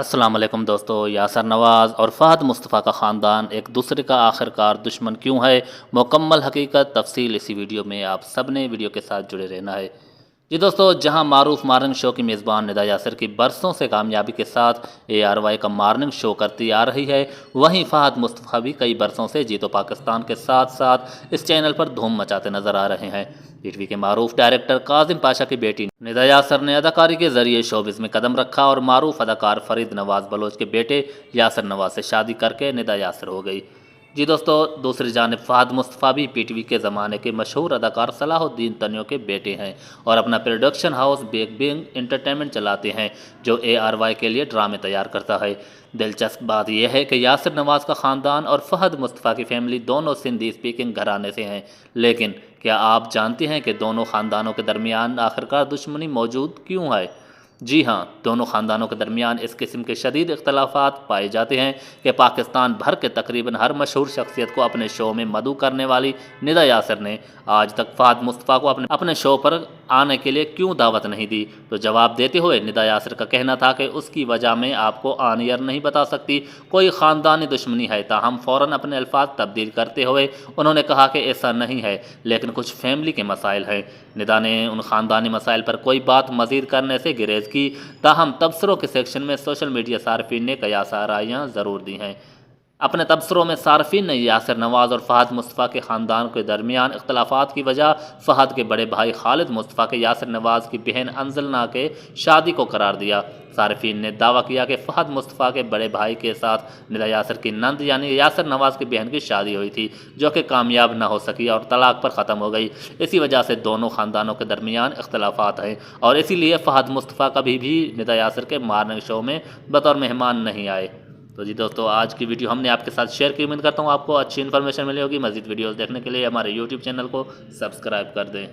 السلام علیکم دوستو، یاسر نواز اور فہد مصطفیٰ کا خاندان ایک دوسرے کا آخرکار دشمن کیوں ہے؟ مکمل حقیقت تفصیل اسی ویڈیو میں آپ سب نے ویڈیو کے ساتھ جڑے رہنا ہے۔ جی دوستو، جہاں معروف مارننگ شو کی میزبان ندا یاسر کی برسوں سے کامیابی کے ساتھ ARY کا مارننگ شو کرتی آ رہی ہے، وہیں فہد مصطفیٰ بھی کئی برسوں سے جیتو پاکستان کے ساتھ ساتھ اس چینل پر دھوم مچاتے نظر آ رہے ہیں۔ پی ٹی وی کے معروف ڈائریکٹر کاظم پاشا کی بیٹی ندا یاسر نے اداکاری کے ذریعے شوبز میں قدم رکھا اور معروف اداکار فرید نواز بلوچ کے بیٹے یاسر نواز سے شادی کر کے ندا یاسر ہو گئی۔ جی دوستو، دوسری جانب فہد مصطفیٰ بھی پی ٹی وی کے زمانے کے مشہور اداکار صلاح الدین تنیو کے بیٹے ہیں اور اپنا production house big bang entertainment چلاتے ہیں، جو ARY کے لیے ڈرامے تیار کرتا ہے۔ دلچسپ بات یہ ہے کہ یاسر نواز کا خاندان اور فہد مصطفیٰ کی فیملی دونوں سندھی اسپیکنگ گھرانے سے ہیں، لیکن کیا آپ جانتے ہیں کہ دونوں خاندانوں کے درمیان آخرکار دشمنی موجود کیوں ہے؟ جی ہاں، دونوں خاندانوں کے درمیان اس قسم کے شدید اختلافات پائے جاتے ہیں کہ پاکستان بھر کے تقریباً ہر مشہور شخصیت کو اپنے شو میں مدعو کرنے والی ندا یاسر نے آج تک فہد مصطفیٰ کو اپنے شو پر آنے کے لیے کیوں دعوت نہیں دی؟ تو جواب دیتے ہوئے ندا یاسر کا کہنا تھا کہ اس کی وجہ میں آپ کو آن ایئر نہیں بتا سکتی، کوئی خاندانی دشمنی ہے۔ تاہم فوراً اپنے الفاظ تبدیل کرتے ہوئے انہوں نے کہا کہ ایسا نہیں ہے، لیکن کچھ فیملی کے مسائل ہیں۔ ندا نے ان خاندانی مسائل پر کوئی بات مزید کرنے سے گریز کی، تاہم تبصروں کے سیکشن میں سوشل میڈیا صارفین نے کئی آرائیاں ضرور دی ہیں۔ اپنے تبصروں میں صارفین نے یاسر نواز اور فہد مصطفیٰ کے خاندان کے درمیان اختلافات کی وجہ فہد کے بڑے بھائی خالد مصطفیٰ کے یاسر نواز کی بہن انزلنا کے شادی کو قرار دیا۔ صارفین نے دعویٰ کیا کہ فہد مصطفیٰ کے بڑے بھائی کے ساتھ ندا یاسر کی نند یعنی یاسر نواز کی بہن کی شادی ہوئی تھی، جو کہ کامیاب نہ ہو سکی اور طلاق پر ختم ہو گئی۔ اسی وجہ سے دونوں خاندانوں کے درمیان اختلافات ہیں اور اسی لیے فہد مصطفیٰ کبھی بھی ندا یاسر کے مارننگ شو میں بطور مہمان نہیں آئے۔ تو جی دوستو، آج کی ویڈیو ہم نے آپ کے ساتھ شیئر کی، امید کرتا ہوں آپ کو اچھی انفارمیشن ملی ہوگی۔ مزید ویڈیوز دیکھنے کے لیے ہمارے YouTube چینل کو سبسکرائب کر دیں۔